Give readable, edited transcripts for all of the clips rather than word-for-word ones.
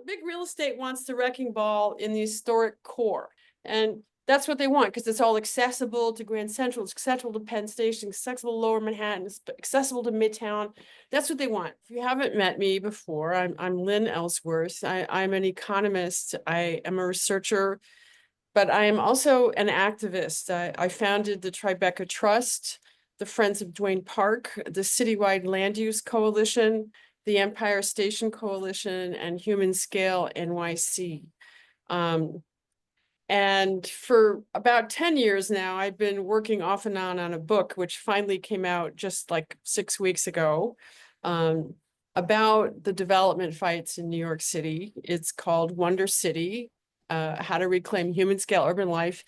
Big real estate wants the wrecking ball in the historic core. And that's what they want, because it's all accessible to Grand Central, it's accessible to Penn Station, accessible to Lower Manhattan, it's accessible to Midtown. That's what they want. If you haven't met me before, I'm Lynn Ellsworth. I'm an economist. I am a researcher, but I am also an activist. I founded the Tribeca Trust, the Friends of Duane Park, the Citywide Land Use Coalition, the Empire Station Coalition, and Human Scale NYC. And for about 10 years now, I've been working off and on a book, which finally came out just like 6 weeks ago, about the development fights in New York City. It's called Wonder City, How to Reclaim Human Scale Urban Life.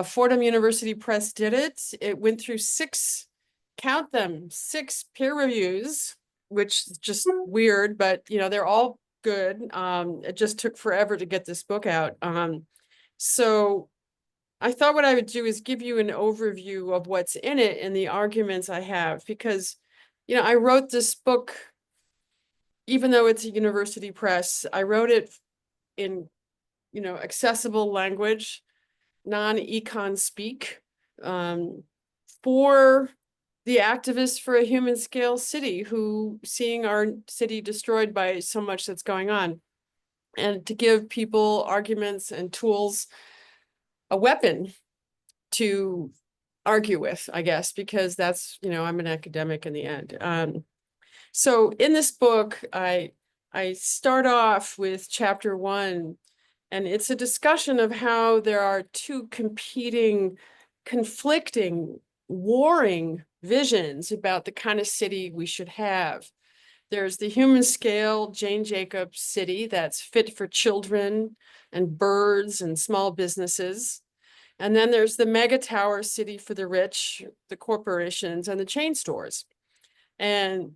Fordham University Press did it. It went through count them, 6 peer reviews, which is just weird, but they're all good. It just took forever to get this book out. So I thought what I would do is give you an overview of what's in it and the arguments I have, because, I wrote this book, even though it's a university press, I wrote it in, accessible language, non-econ speak, for the activists for a human scale city who seeing our city destroyed by so much that's going on, and to give people arguments and tools, a weapon to argue with, I guess, because that's, I'm an academic in the end. So in this book, I start off with chapter 1, and it's a discussion of how there are 2 competing, conflicting, warring visions about the kind of city we should have. There's the human scale Jane Jacobs city that's fit for children and birds and small businesses. And then there's the mega tower city for the rich, the corporations, and the chain stores. And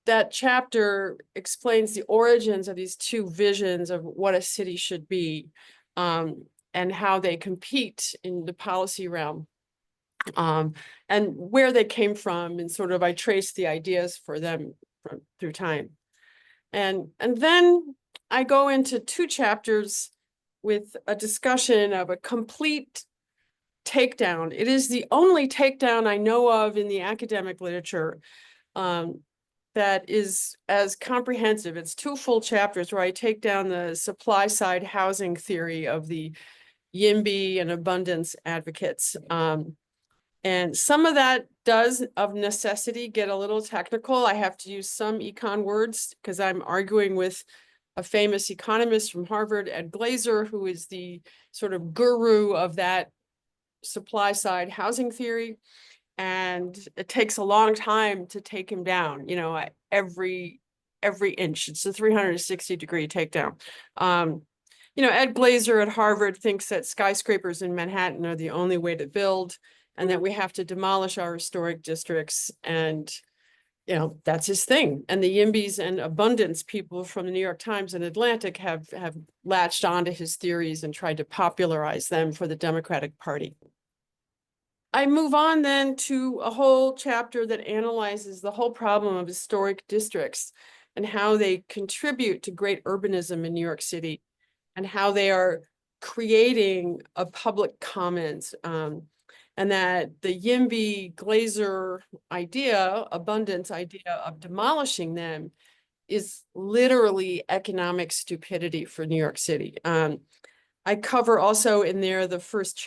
that chapter explains the origins of these 2 visions of what a city should be, and how they compete in the policy realm, and where they came from, and sort of I trace the ideas for them through time. And then I go into 2 chapters with a discussion of a complete takedown. It is the only takedown I know of in the academic literature that is as comprehensive. It's 2 full chapters where I take down the supply side housing theory of the YIMBY and abundance advocates. And some of that does, of necessity, get a little technical. I have to use some econ words because I'm arguing with a famous economist from Harvard, Ed Glazer, who is the sort of guru of that supply side housing theory. And it takes a long time to take him down, every inch. It's a 360-degree takedown. Ed Glazer at Harvard thinks that skyscrapers in Manhattan are the only way to build, and that we have to demolish our historic districts. And, that's his thing. And the YIMBYs and abundance people from the New York Times and Atlantic have latched onto his theories and tried to popularize them for the Democratic Party. I move on then to a whole chapter that analyzes the whole problem of historic districts and how they contribute to great urbanism in New York City, and how they are creating a public commons, and that the YIMBY Glazer idea, abundance idea of demolishing them, is literally economic stupidity for New York City. I cover also in there the first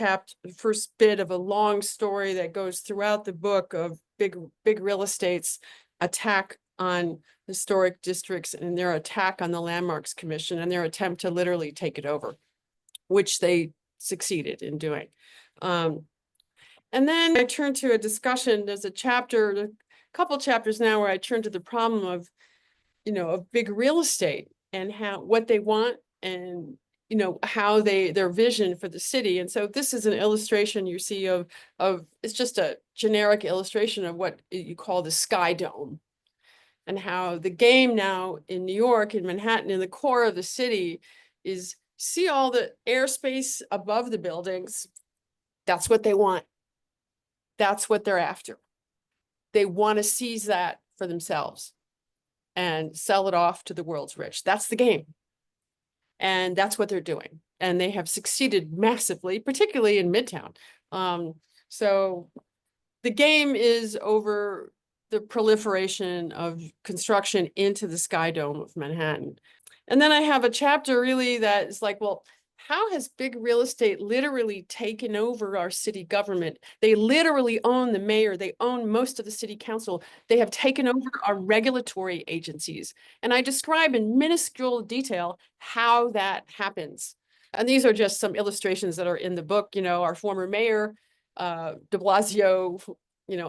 bit of a long story that goes throughout the book of big real estate's attack on historic districts and their attack on the Landmarks Commission and their attempt to literally take it over, which they succeeded in doing. And then I turn to a discussion. There's a couple chapters now where I turn to the problem of, of big real estate and what they want, and how their vision for the city. And so this is an illustration you see of it's just a generic illustration of what you call the sky dome, and how the game now in New York, in Manhattan, in the core of the city, is see all the airspace above the buildings. That's what they want. That's what they're after. They want to seize that for themselves and sell it off to the world's rich. That's the game. And that's what they're doing. And they have succeeded massively, particularly in Midtown. So the game is over the proliferation of construction into the Sky Dome of Manhattan. And then I have a chapter really that is like, well, how has big real estate literally taken over our city government? They literally own the mayor. They own most of the city council. They have taken over our regulatory agencies. And I describe in minuscule detail how that happens. And these are just some illustrations that are in the book. Our former mayor, de Blasio,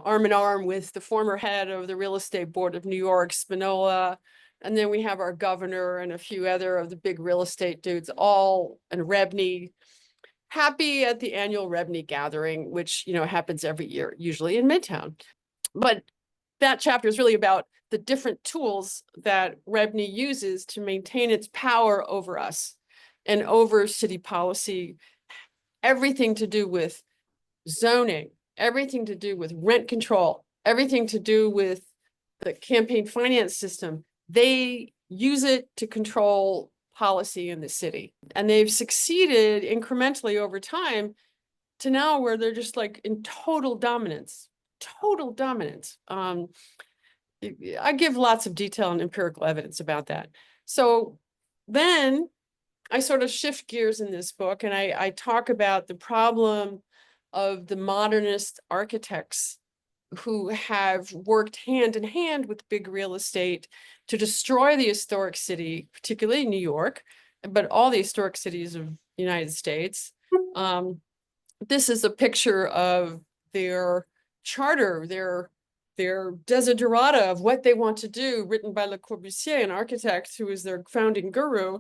arm in arm with the former head of the real estate board of New York, Spinola. And then we have our governor and a few other of the big real estate dudes, and Rebney, happy at the annual Rebney gathering, which, happens every year, usually in Midtown. But that chapter is really about the different tools that Rebney uses to maintain its power over us and over city policy, everything to do with zoning, everything to do with rent control, everything to do with the campaign finance system. They use it to control policy in the city. And they've succeeded incrementally over time to now where they're just like in total dominance. I give lots of detail and empirical evidence about that. So then I sort of shift gears in this book and I talk about the problem of the modernist architects who have worked hand in hand with big real estate to destroy the historic city, particularly New York, but all the historic cities of the United States. This is a picture of their charter, their desiderata of what they want to do, written by Le Corbusier, an architect who is their founding guru.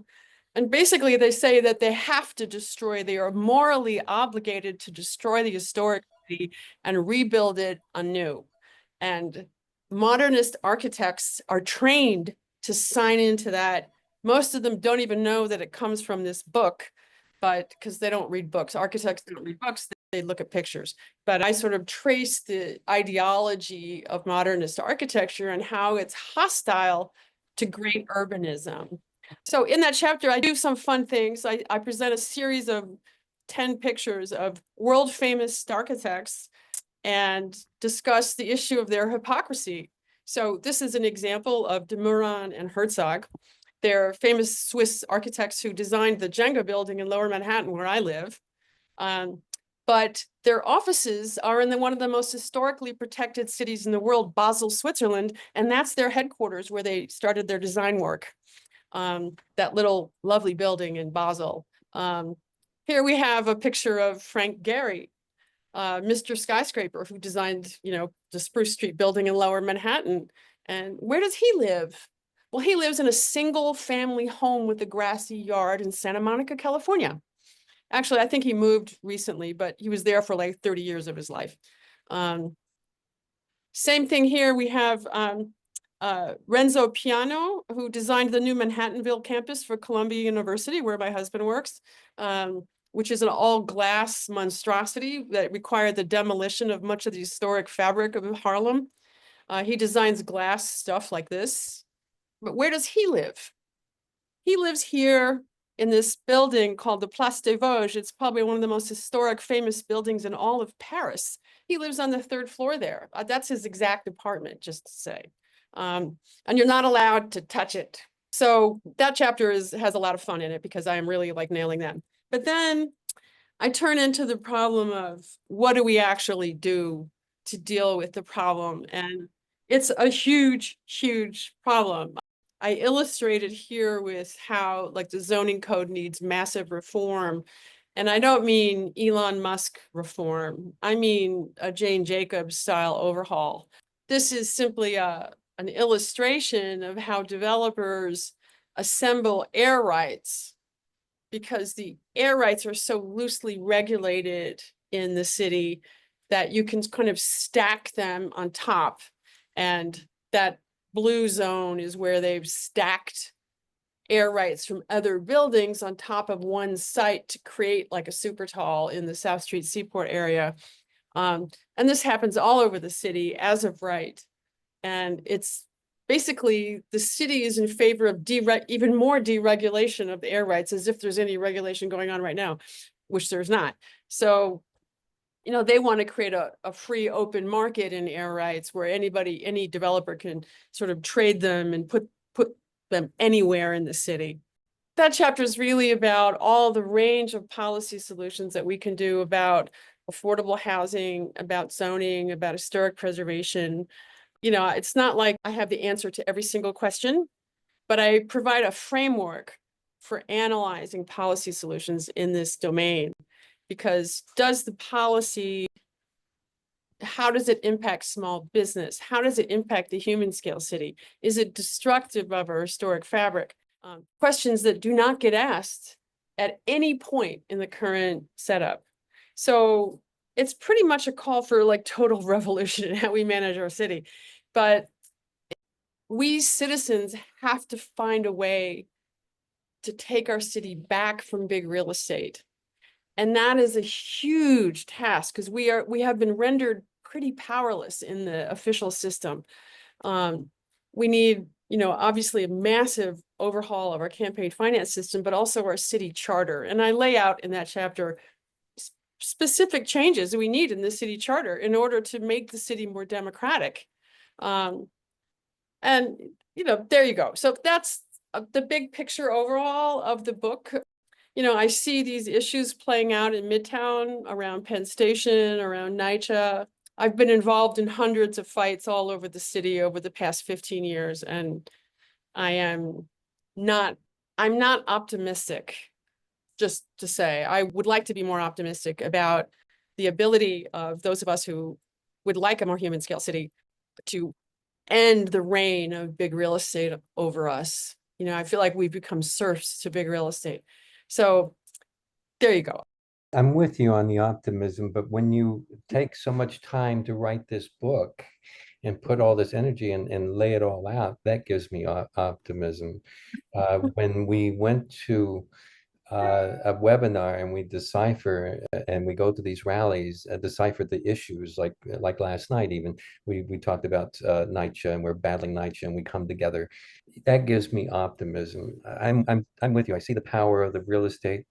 And basically they say that they are morally obligated to destroy the historic city and rebuild it anew. And modernist architects are trained to sign into that. Most of them don't even know that it comes from this book, but because they don't read books. Architects don't read books, they look at pictures. But I sort of trace the ideology of modernist architecture and how it's hostile to great urbanism. So in that chapter, I do some fun things. I present a series of 10 pictures of world famous architects and discuss the issue of their hypocrisy. So this is an example of de Meuron and Herzog. They're famous Swiss architects who designed the Jenga building in Lower Manhattan, where I live. But their offices are in one of the most historically protected cities in the world, Basel, Switzerland, and that's their headquarters where they started their design work. That little lovely building in Basel. Here we have a picture of Frank Gehry, Mr. Skyscraper, who designed, the Spruce Street building in Lower Manhattan. And where does he live? Well, he lives in a single family home with a grassy yard in Santa Monica, California. Actually, I think he moved recently, but he was there for like 30 years of his life. Same thing here. We have Renzo Piano, who designed the new Manhattanville campus for Columbia University, where my husband works, which is an all-glass monstrosity that required the demolition of much of the historic fabric of Harlem. He designs glass stuff like this. But where does he live? He lives here in this building called the Place des Vosges. It's probably one of the most historic, famous buildings in all of Paris. He lives on the 3rd floor there. That's his exact apartment, just to say. And you're not allowed to touch it. So that chapter has a lot of fun in it because I am really like nailing that. But then I turn into the problem of what do we actually do to deal with the problem? And it's a huge, huge problem. I illustrated here with how like the zoning code needs massive reform. And I don't mean Elon Musk reform. I mean a Jane Jacobs style overhaul. This is simply an illustration of how developers assemble air rights because the air rights are so loosely regulated in the city that you can kind of stack them on top. And that blue zone is where they've stacked air rights from other buildings on top of one site to create like a super tall in the South Street Seaport area. And this happens all over the city as of right. And it's basically the city is in favor of even more deregulation of the air rights, as if there's any regulation going on right now, which there's not. So, you know, they want to create a free open market in air rights where any developer can sort of trade them and put them anywhere in the city. That chapter is really about all the range of policy solutions that we can do about affordable housing, about zoning, about historic preservation. You know, it's not like I have the answer to every single question, but I provide a framework for analyzing policy solutions in this domain. Because how does it impact small business? How does it impact the human scale city? Is it destructive of our historic fabric? Questions that do not get asked at any point in the current setup. So it's pretty much a call for like total revolution in how we manage our city. But we citizens have to find a way to take our city back from big real estate. And that is a huge task because we have been rendered pretty powerless in the official system. We need, you know, obviously a massive overhaul of our campaign finance system, but also our city charter. And I lay out in that chapter specific changes we need in the city charter in order to make the city more democratic. And, you know, there you go. So that's the big picture overall of the book. You know, I see these issues playing out in Midtown, around Penn Station, around NYCHA. I've been involved in hundreds of fights all over the city over the past 15 years, and I'm not optimistic, just to say. I would like to be more optimistic about the ability of those of us who would like a more human scale city to end the reign of big real estate over us. You know, I feel like we've become serfs to big real estate. So there you go. I'm with you on the optimism, but when you take so much time to write this book and put all this energy and lay it all out, that gives me optimism. When we went to a webinar and we decipher and we go to these rallies, decipher the issues like last night even, we talked about NYCHA and we're battling NYCHA and we come together. That gives me optimism. I'm with you. I see the power of the real estate.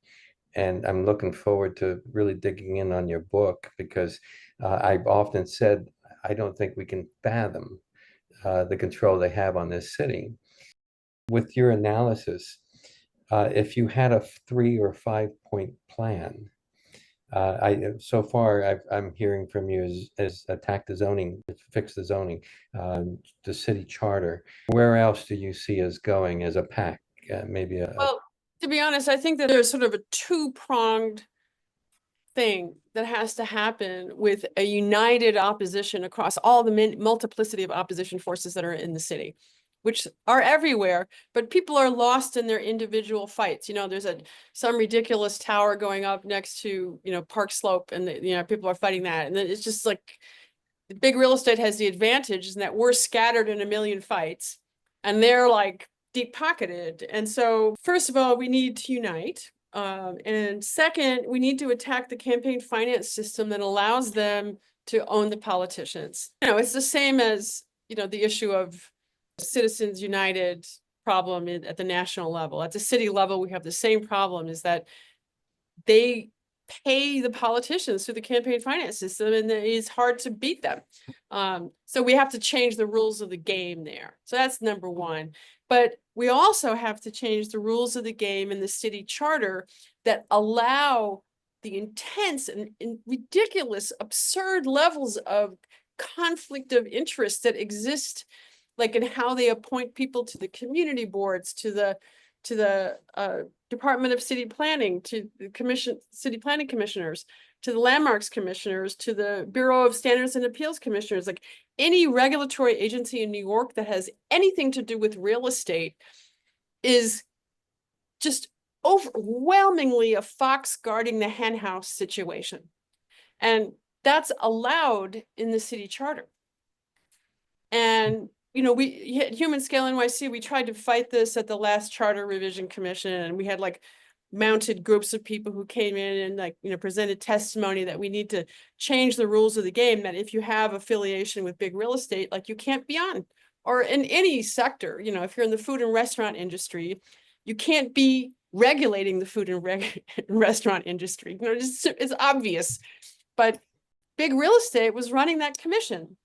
And I'm looking forward to really digging in on your book because I've often said, I don't think we can fathom the control they have on this city. With your analysis, if you had a 3 or 5 point plan, so far I'm hearing from you as attack the zoning, fix the zoning, the city charter. Where else do you see us going as a pack? Maybe Well, to be honest, I think that there's sort of a two-pronged thing that has to happen with a united opposition across all the multiplicity of opposition forces that are in the city, which are everywhere, but people are lost in their individual fights. You know, there's some ridiculous tower going up next to, you know, Park Slope, and you know, people are fighting that. And then it's just like big real estate has the advantage is that we're scattered in a million fights and they're like deep pocketed. And so first of all, we need to unite. And second, we need to attack the campaign finance system that allows them to own the politicians. You know, it's the same as, you know, the issue of Citizens United problem at the national level. At the city level, we have the same problem, is that they pay the politicians through the campaign finance system, and it's hard to beat them. So we have to change the rules of the game there. So that's number one. But we also have to change the rules of the game in the city charter that allow the intense and ridiculous, absurd levels of conflict of interest that exist, like in how they appoint people to the community boards, to the Department of City Planning, to the city planning commissioners, to the landmarks commissioners, to the Bureau of Standards and Appeals commissioners. Like any regulatory agency in New York that has anything to do with real estate is just overwhelmingly a fox guarding the henhouse situation. And that's allowed in the city charter. And you know, we at Human Scale NYC, we tried to fight this at the last Charter Revision Commission, and we had like mounted groups of people who came in and like, you know, presented testimony that we need to change the rules of the game, that if you have affiliation with big real estate, like you can't be on or in any sector, you know, if you're in the food and restaurant industry, you can't be regulating the food and restaurant industry. You know, it's obvious, but big real estate was running that commission.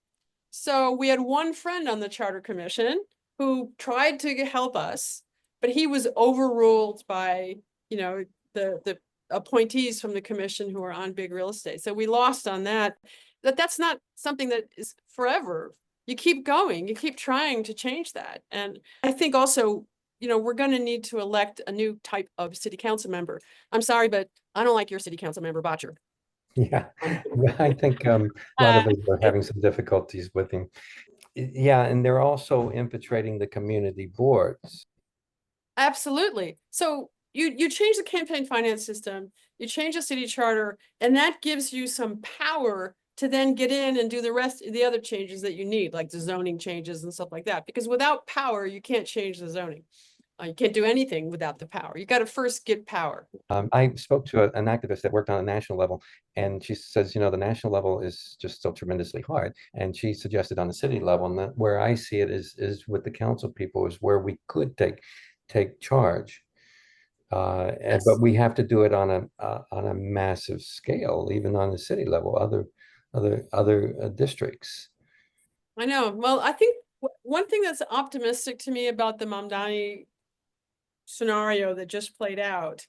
So we had one friend on the charter commission who tried to help us, but he was overruled by, you know, the appointees from the commission who are on big real estate. So we lost on that. That's not something that is forever. You keep going, you keep trying to change that. And I think also, you know, we're going to need to elect a new type of city council member. I'm sorry, but I don't like your city council member, Botcher. Yeah, I think a lot of us are having some difficulties with him. Yeah, and they're also infiltrating the community boards. Absolutely. So you change the campaign finance system, you change the city charter, and that gives you some power to then get in and do the rest of the other changes that you need, like the zoning changes and stuff like that. Because without power, you can't change the zoning. You can't do anything without the power. You got to first get power. I spoke to an activist that worked on a national level, and she says, you know, the national level is just so tremendously hard. And she suggested on the city level, and that where I see it is with the council people is where we could take charge. But we have to do it on a massive scale, even on the city level, other districts. I know. Well, I think one thing that's optimistic to me about the Mamdani scenario that just played out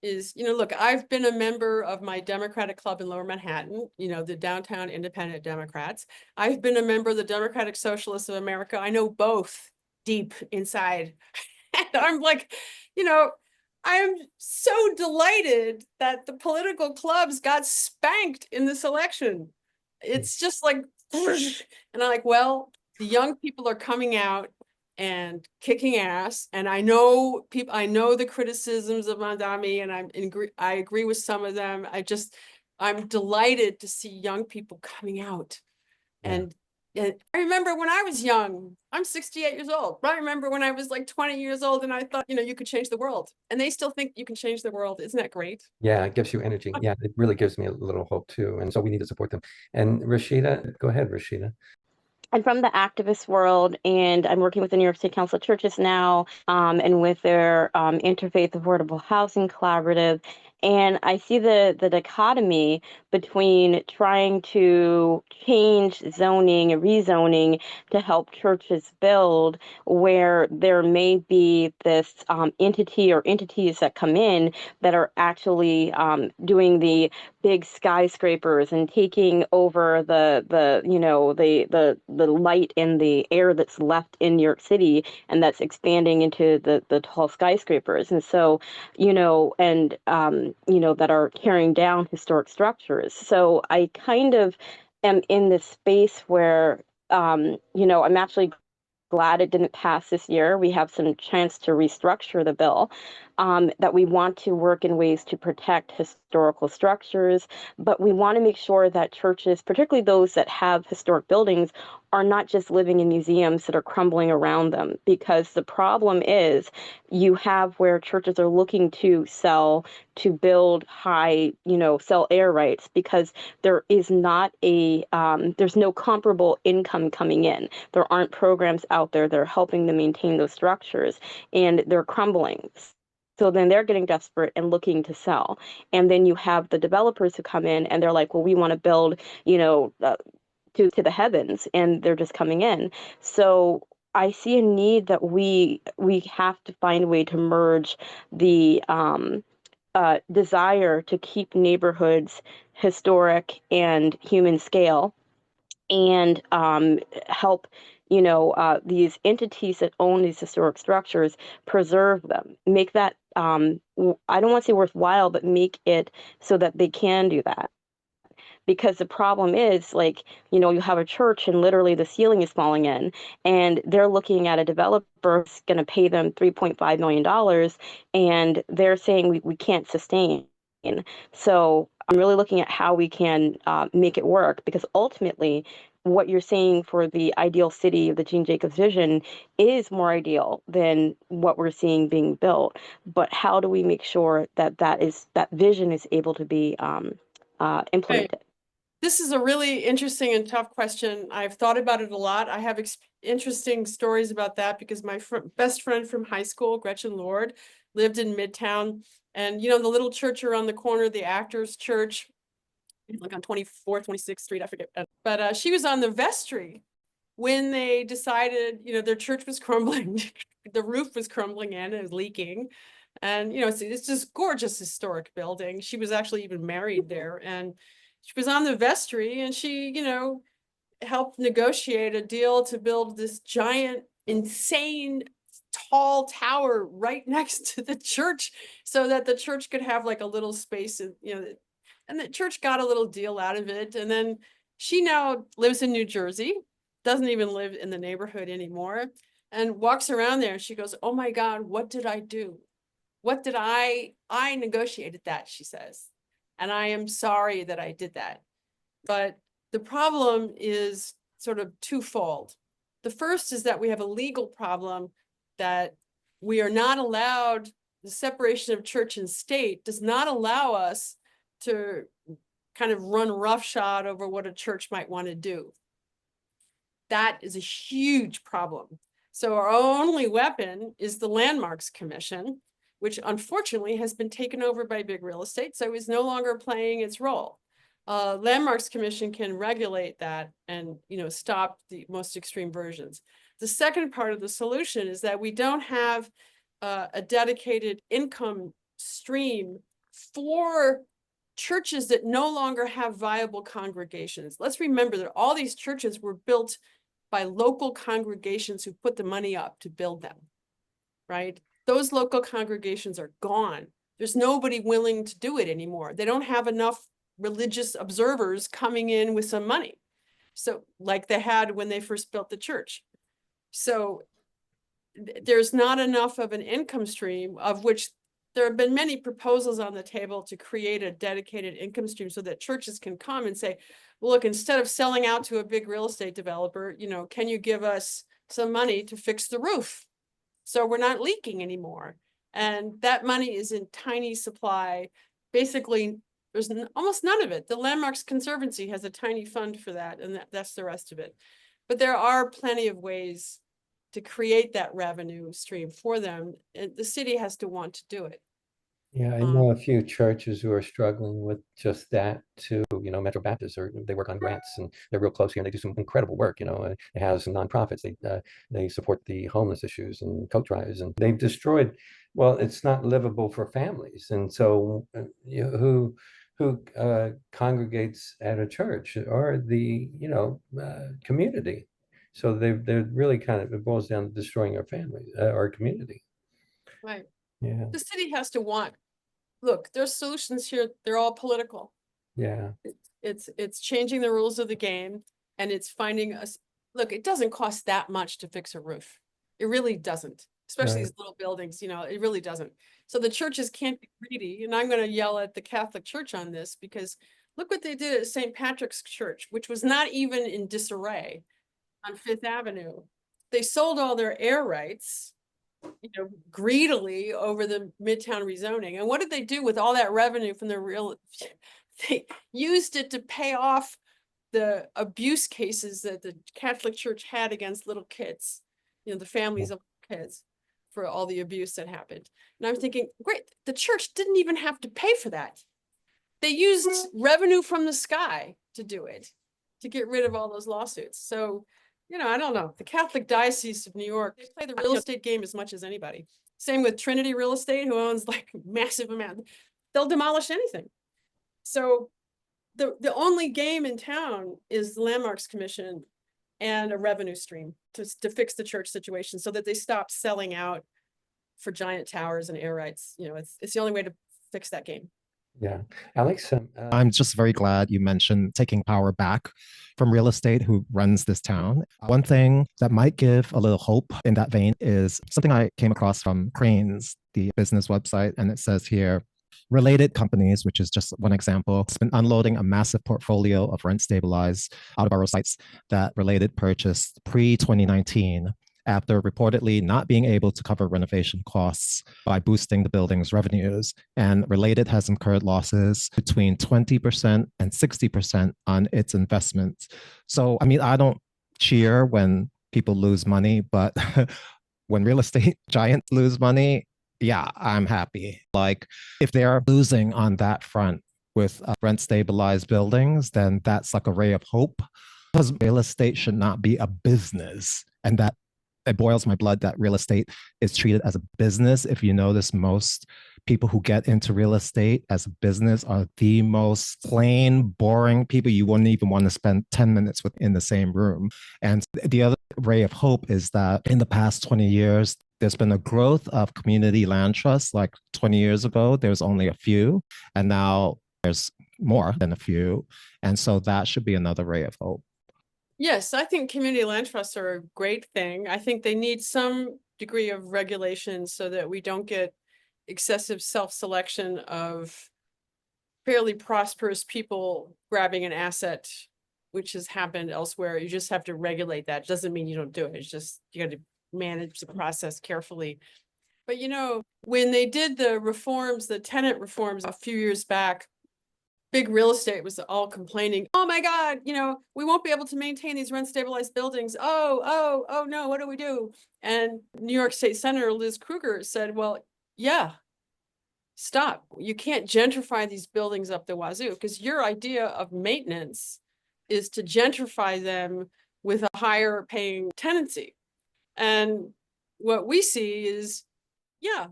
is, you know, look, I've been a member of my Democratic club in Lower Manhattan, you know, the Downtown Independent Democrats. I've been a member of the Democratic Socialists of America. I know both deep inside. And I'm like, you know, I'm so delighted that the political clubs got spanked in this election. It's just like, and I'm like, well, the young people are coming out and kicking ass. And I know people, I know the criticisms of Mamdani, and I agree with some of them. I'm delighted to see young people coming out. Yeah. And I remember when I was young, I'm 68 years old, but I remember when I was like 20 years old and I thought, you know, you could change the world, and they still think you can change the world. Isn't that great? Yeah, it gives you energy. Yeah, it really gives me a little hope too. And so we need to support them. And Rashida, go ahead, Rashida. I'm from the activist world, and I'm working with the New York State Council of Churches now, and with their Interfaith Affordable Housing Collaborative. And I see the dichotomy between trying to change zoning and rezoning to help churches build, where there may be this entity or entities that come in that are actually doing the big skyscrapers and taking over the you know the light and the air that's left in New York City, and that's expanding into the tall skyscrapers. And so, you know, and you know, that are tearing down historic structures. So I kind of am in this space where you know, I'm actually glad it didn't pass this year. We have some chance to restructure the bill, that we want to work in ways to protect historical structures, but we want to make sure that churches, particularly those that have historic buildings, are not just living in museums that are crumbling around them. Because the problem is you have where churches are looking to sell, to build high, you know, sell air rights, because there is not a, there's no comparable income coming in. There aren't programs out there that are helping them maintain those structures, and they're crumbling. So then they're getting desperate and looking to sell. And then you have the developers who come in and they're like, well, we want to build, you know, to the heavens, and they're just coming in. So I see a need that we have to find a way to merge the desire to keep neighborhoods historic and human scale, and help, you know, these entities that own these historic structures preserve them, make that I don't want to say worthwhile, but make it so that they can do that. Because the problem is, like, you know, you have a church and literally the ceiling is falling in, and they're looking at a developer who's going to pay them $3.5 million, and they're saying we can't sustain. So I'm really looking at how we can make it work, because ultimately what you're saying for the ideal city of the Gene Jacobs vision is more ideal than what we're seeing being built. But how do we make sure that that vision is able to be implemented? This is a really interesting and tough question. I've thought about it a lot. I have interesting stories about that because my best friend from high school, Gretchen Lord, lived in Midtown. And, you know, the little church around the corner, the Actors Church, like on 24th, 26th Street, I forget. But she was on the vestry when they decided, you know, their church was crumbling. The roof was crumbling in, it was leaking. And, you know, it's this gorgeous historic building. She was actually even married there. And she was on the vestry and she, you know, helped negotiate a deal to build this giant, insane, tall tower right next to the church so that the church could have like a little space, and, you know, and the church got a little deal out of it. And then she now lives in New Jersey, doesn't even live in the neighborhood anymore, and walks around there and she goes, oh my God, what did I do? What did I negotiated that, she says. And I am sorry that I did that. But the problem is sort of twofold. The first is that we have a legal problem that we are not allowed, the separation of church and state does not allow us to kind of run roughshod over what a church might want to do. That is a huge problem. So our only weapon is the Landmarks Commission, which unfortunately has been taken over by big real estate, so is no longer playing its role. Landmarks Commission can regulate that and, you know, stop the most extreme versions. The second part of the solution is that we don't have a dedicated income stream for churches that no longer have viable congregations. Let's remember that all these churches were built by local congregations who put the money up to build them, right? Those local congregations are gone. There's nobody willing to do it anymore. They don't have enough religious observers coming in with some money. So like they had when they first built the church. So there's not enough of an income stream, of which there have been many proposals on the table to create a dedicated income stream so that churches can come and say, well, look, instead of selling out to a big real estate developer, you know, can you give us some money to fix the roof so we're not leaking anymore? And that money is in tiny supply. Basically, there's almost none of it. The Landmarks Conservancy has a tiny fund for that, and that's the rest of it. But there are plenty of ways to create that revenue stream for them. And the city has to want to do it. Yeah, I know a few churches who are struggling with just that too. You know, Metro Baptists, or they work on grants and they're real close here and they do some incredible work. You know, they have some nonprofits. They support the homeless issues and coat drives, and they've destroyed. Well, it's not livable for families, and so you know, who congregates at a church or the community. So they're really kind of, it boils down to destroying our families, our community. Right. Yeah. The city has to want, look, there's solutions here. They're all political. Yeah. It's changing the rules of the game, and it's finding us. Look, it doesn't cost that much to fix a roof. It really doesn't, especially Right. these little buildings, you know, it really doesn't. So the churches can't be greedy. And I'm going to yell at the Catholic Church on this, because look what they did at St. Patrick's Church, which was not even in disarray on Fifth Avenue. They sold all their air rights, you know, greedily over the Midtown rezoning. And what did they do with all that revenue from the real? They used it to pay off the abuse cases that the Catholic Church had against little kids, you know, the families of kids, for all the abuse that happened. And I'm thinking, great, the church didn't even have to pay for that. They used revenue from the sky to do it, to get rid of all those lawsuits. So, you know, I don't know. The Catholic Diocese of New York, they play the real estate game as much as anybody. Same with Trinity Real Estate, who owns like massive amount. They'll demolish anything. So the only game in town is the Landmarks Commission and a revenue stream to fix the church situation so that they stop selling out for giant towers and air rights. You know, it's the only way to fix that game. Yeah. Alex, I'm just very glad you mentioned taking power back from real estate who runs this town. One thing that might give a little hope in that vein is something I came across from Cranes, the business website, and it says here, related companies, which is just one example, has been unloading a massive portfolio of rent stabilized out of borough sites that Related purchased pre-2019 after reportedly not being able to cover renovation costs by boosting the building's revenues. And Related has incurred losses between 20% and 60% on its investments. So, I mean, I don't cheer when people lose money, but when real estate giants lose money, yeah, I'm happy. Like, if they are losing on that front with rent stabilized buildings, then that's like a ray of hope, because real estate should not be a business. And that it boils my blood that real estate is treated as a business. If you notice, most people who get into real estate as a business are the most plain, boring people. You wouldn't even want to spend 10 minutes in the same room. And the other ray of hope is that in the past 20 years, there's been a growth of community land trusts. Like 20 years ago, there was only a few, and now there's more than a few. And so that should be another ray of hope. Yes, I think community land trusts are a great thing. I think they need some degree of regulation so that we don't get excessive self-selection of fairly prosperous people grabbing an asset, which has happened elsewhere. You just have to regulate that. It doesn't mean you don't do it. It's just you got to manage the process carefully. But you know, when they did the reforms, the tenant reforms a few years back, big real estate was all complaining, oh my God, you know, we won't be able to maintain these rent stabilized buildings. Oh no, what do we do? And New York State Senator Liz Krueger said, well, yeah, stop. You can't gentrify these buildings up the wazoo, because your idea of maintenance is to gentrify them with a higher paying tenancy. And what we see is, yeah,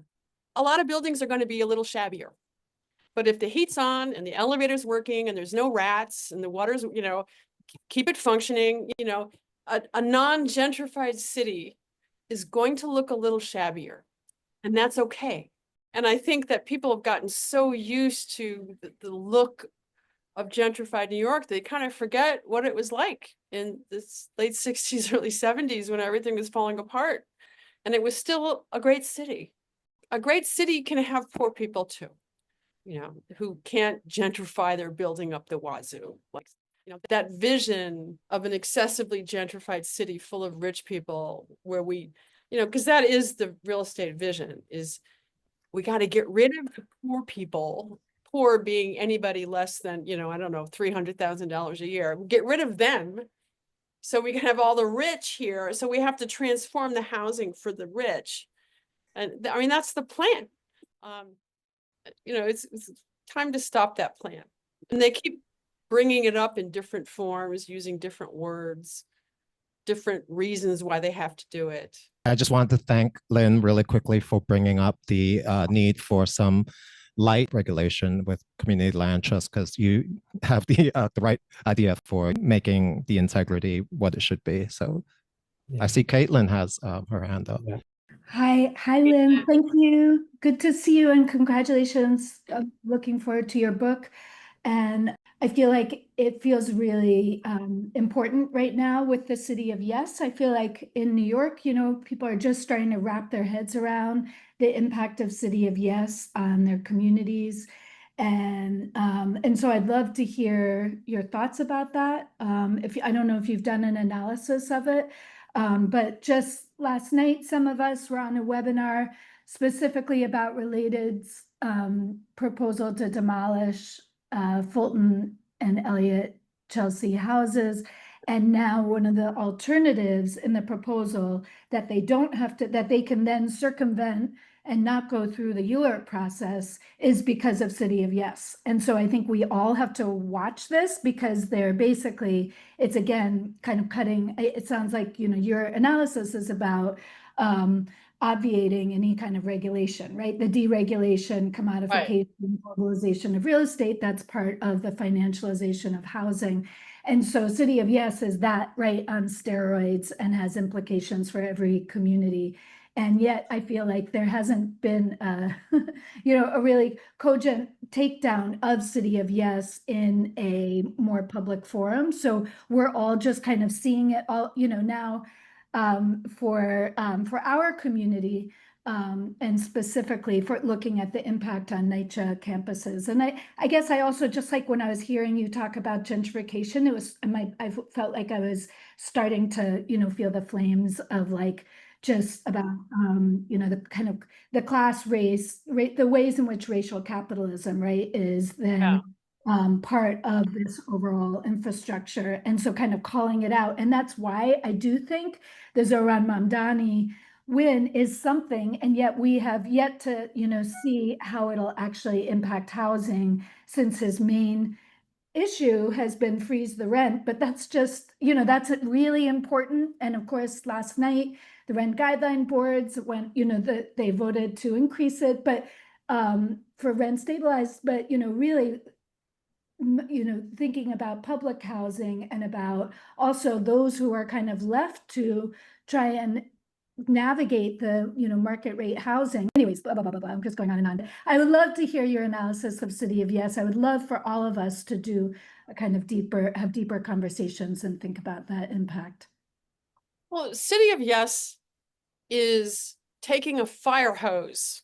a lot of buildings are going to be a little shabbier. But if the heat's on and the elevator's working and there's no rats and the water's, you know, keep it functioning, you know, a non-gentrified city is going to look a little shabbier, and that's okay. And I think that people have gotten so used to the look of gentrified New York, they kind of forget what it was like in the late 60s, early 70s, when everything was falling apart. And it was still a great city. A great city can have poor people too, you know, who can't gentrify their building up the wazoo. Like, you know, that vision of an excessively gentrified city full of rich people where we, you know, because that is the real estate vision, is we got to get rid of the poor people, poor being anybody less than, you know, I don't know, $300,000 a year. Get rid of them so we can have all the rich here. So we have to transform the housing for the rich. And I mean, that's the plan. You know, it's time to stop that plan. And they keep bringing it up in different forms, using different words, different reasons why they have to do it. I just wanted to thank Lynn really quickly for bringing up the need for some light regulation with community land trust, because you have the right idea for making the integrity what it should be. So I see Caitlin has her hand up. Yeah. Hi, Lynn. Thank you. Good to see you, and congratulations. I'm looking forward to your book. And I feel like it feels really important right now with the city of Yes. I feel like in New York, you know, people are just starting to wrap their heads around the impact of city of Yes on their communities. And so I'd love to hear your thoughts about that. I don't know if you've done an analysis of it, but just last night, some of us were on a webinar specifically about Related's proposal to demolish Fulton and Elliott Chelsea houses. And now one of the alternatives in the proposal that they don't have to, that they can then circumvent and not go through the ULURP process, is because of City of Yes. And so I think we all have to watch this, because they're basically, it's again, kind of cutting, it sounds like, you know, your analysis is about obviating any kind of regulation, right? The deregulation, commodification, globalization of real estate, that's part of the financialization of housing. And so City of Yes is that, right, on steroids, and has implications for every community. And yet I feel like there hasn't been you know, a really cogent takedown of City of Yes in a more public forum. So we're all just kind of seeing it all, you know, now for our community. and specifically for looking at the impact on NYCHA campuses. And I guess I also, just like when I was hearing you talk about gentrification, I felt like I was starting to, feel the flames of like, just about, the kind of the class race, the ways in which racial capitalism, right, is then part of this overall infrastructure. And so kind of calling it out. And that's why I do think the Zohran Mamdani win is something, and yet we have yet to, see how it'll actually impact housing, since his main issue has been freeze the rent. But that's just, that's really important. And of course, last night, the rent guideline boards went, they voted to increase it, but for rent stabilized, but, really, thinking about public housing and about also those who are kind of left to try and navigate the market rate housing. Anyways, blah, blah, blah, blah, blah. I'm just going on and on. I would love to hear your analysis of City of Yes. I would love for all of us to do a kind of have deeper conversations and think about that impact. Well, City of Yes is taking a fire hose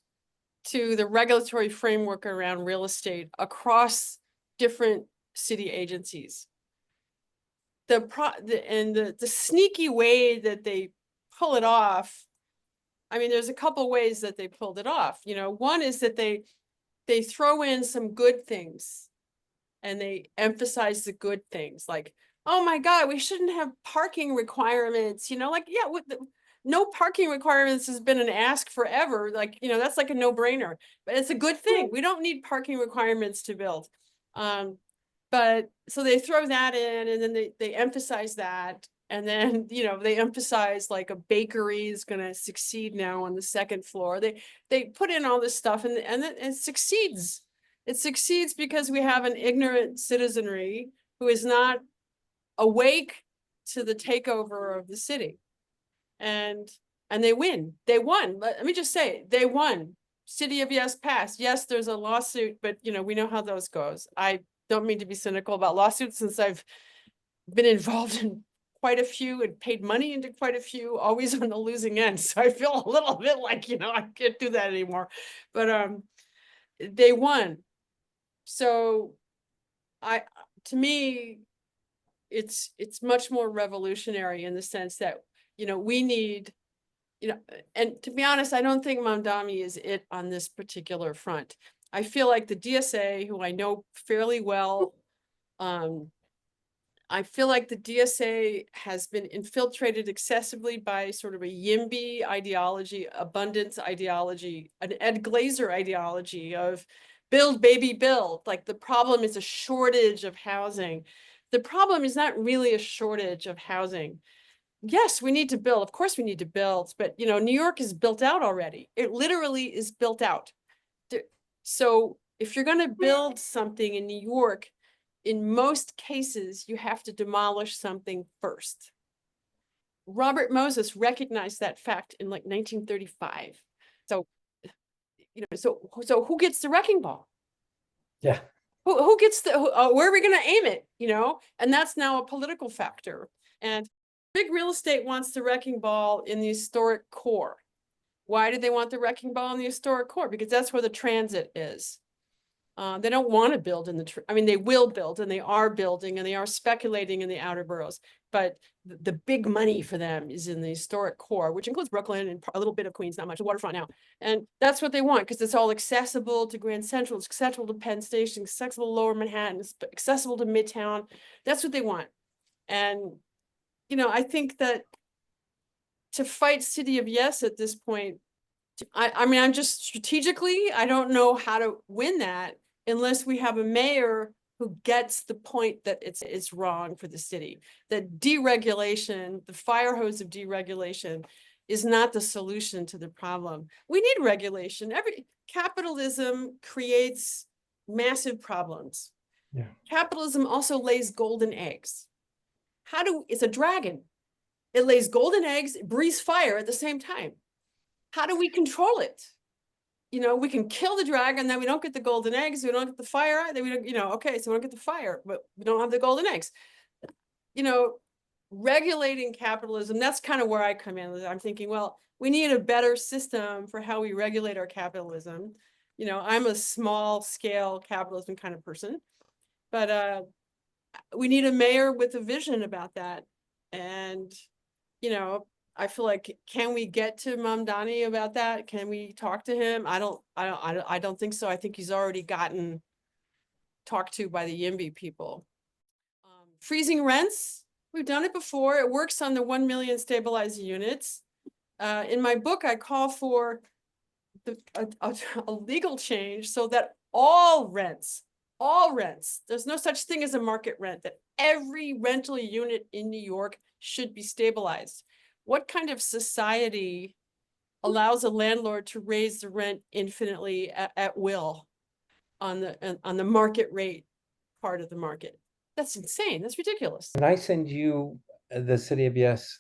to the regulatory framework around real estate across different city agencies. The sneaky way that they pull it off, I mean, there's a couple ways that they pulled it off. One is that they throw in some good things and they emphasize the good things, like, oh my God, we shouldn't have parking requirements, no parking requirements has been an ask forever. Like, that's like a no-brainer, but it's a good thing. We don't need parking requirements to build. But so they throw that in, and then they emphasize that. And then, they emphasize like a bakery is going to succeed now on the second floor. They put in all this stuff, and it succeeds. It succeeds because we have an ignorant citizenry who is not awake to the takeover of the city. And they win. They won. Let me just say, they won. City of Yes passed. Yes, there's a lawsuit, but we know how those goes. I don't mean to be cynical about lawsuits, since I've been involved in quite a few and paid money into quite a few, always on the losing end. So I feel a little bit like, I can't do that anymore. But they won. So to me, it's much more revolutionary in the sense that, we need, and to be honest, I don't think Mamdani is it on this particular front. I feel like the DSA, who I know fairly well, I feel like the DSA has been infiltrated excessively by sort of a YIMBY ideology, abundance ideology, an Ed Glazer ideology of build, baby, build. Like, the problem is a shortage of housing. The problem is not really a shortage of housing. Yes, we need to build. Of course we need to build, but New York is built out already. It literally is built out. So if you're going to build something in New York, in most cases, you have to demolish something first. Robert Moses recognized that fact in like 1935. So, so who gets the wrecking ball? Yeah. Who gets where are we going to aim it? And that's now a political factor. And big real estate wants the wrecking ball in the historic core. Why do they want the wrecking ball in the historic core? Because that's where the transit is. They don't want to build in they will build, and they are building, and they are speculating in the outer boroughs. But the big money for them is in the historic core, which includes Brooklyn and a little bit of Queens, not much, the waterfront now. And that's what they want, because it's all accessible to Grand Central, it's accessible to Penn Station, accessible to Lower Manhattan, it's accessible to Midtown. That's what they want. And, I think that to fight City of Yes at this point, I'm just strategically, I don't know how to win that unless we have a mayor who gets the point that it's wrong for the city. That deregulation, the fire hose of deregulation, is not the solution to the problem. We need regulation. Capitalism creates massive problems. Yeah. Capitalism also lays golden eggs. It's a dragon. It lays golden eggs, it breathes fire at the same time. How do we control it? We can kill the dragon, then we don't get the golden eggs, we don't get the fire, then we don't, okay, so we don't get the fire, but we don't have the golden eggs. Regulating capitalism, that's kind of where I come in. I'm thinking, well, we need a better system for how we regulate our capitalism. You know, I'm a small scale capitalism kind of person, but we need a mayor with a vision about that. And, you know, I feel like, can we get to Mamdani about that? Can we talk to him? I don't think so. I think he's already gotten talked to by the YIMBY people. Freezing rents, we've done it before. It works on the 1 million stabilized units. In my book, I call for a legal change so that all rents, there's no such thing as a market rent, that every rental unit in New York should be stabilized. What kind of society allows a landlord to raise the rent infinitely at will on the market rate part of the market? That's insane. That's ridiculous. Can I send you the City of Yes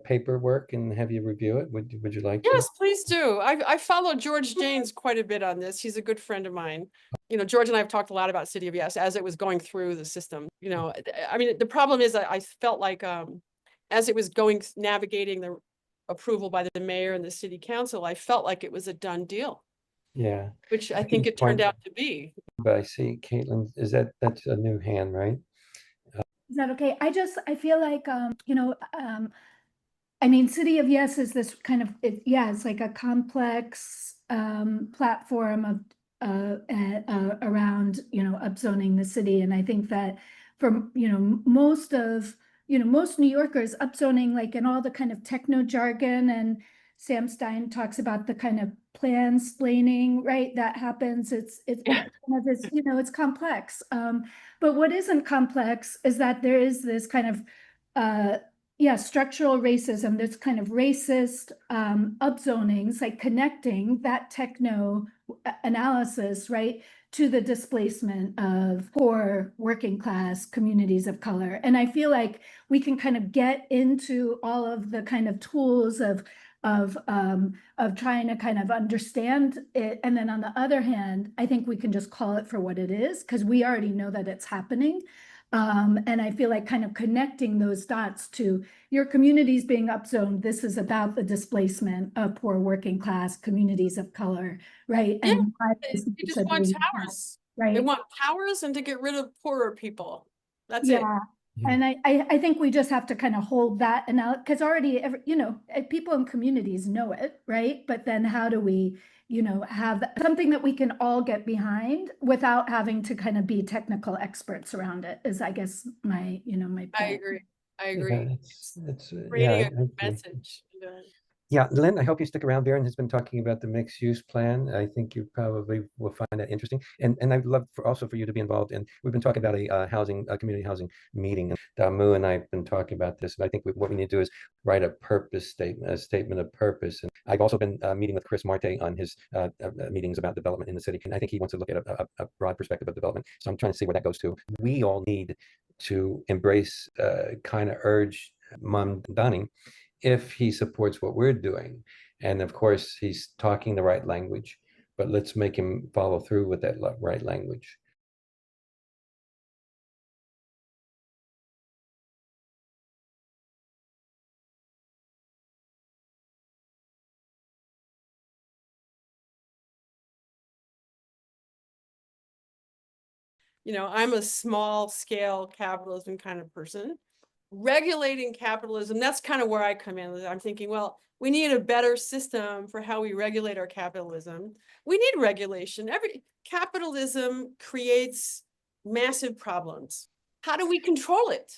paperwork and have you review it? Would you like to? Yes, please do. I follow George Janes quite a bit on this. He's a good friend of mine. You know, George and I have talked a lot about City of Yes as it was going through the system. You know, I mean, the problem is I felt like as it was navigating the approval by the mayor and the city council, I felt like it was a done deal. Yeah. Which I think it turned out to be. But I see Caitlin, that's a new hand, right? Is that okay? I feel like, you know, I mean, City of Yes is this kind of, it's like a complex platform of around, you know, upzoning the city. And I think that for, you know, most New Yorkers, upzoning, like in all the kind of techno jargon, and Sam Stein talks about the kind of plan splaining, right? That happens. It's kind of this, you know, it's complex. But what isn't complex is that there is this kind of structural racism, this kind of racist upzonings, like connecting that techno analysis, right, to the displacement of poor working class communities of color. And I feel like we can kind of get into all of the kind of tools of trying to kind of understand it. And then on the other hand, I think we can just call it for what it is, because we already know that it's happening. And I feel like kind of connecting those dots to your communities being upzoned. This is about the displacement of poor working class communities of color, right? Yeah, and they just want towers, right? They want towers and to get rid of poorer people. That's it. Yeah. And I think we just have to kind of hold that, and because already, you know, people in communities know it, right? But then how do we, you know, have something that we can all get behind without having to kind of be technical experts around it, is, I guess, my, you know, my point. I agree. Yeah, It's yeah, a good message. Yeah, Lynn, I hope you stick around. Baron has been talking about the mixed use plan. I think you probably will find that interesting. And I'd love also for you to be involved in, we've been talking about a community housing meeting. And Damu and I have been talking about this. And I think what we need to do is write a purpose statement, a statement of purpose. And I've also been meeting with Chris Marte on his meetings about development in the city. And I think he wants to look at a broad perspective of development. So I'm trying to see where that goes to. We all need to embrace, kind of urge Mamdani if he supports what we're doing. And of course, he's talking the right language, but let's make him follow through with that right language. You know, I'm a small scale capitalism kind of person. Regulating capitalism, that's kind of where I come in. I'm thinking, well, we need a better system for how we regulate our capitalism. We need regulation. Capitalism creates massive problems. How do we control it?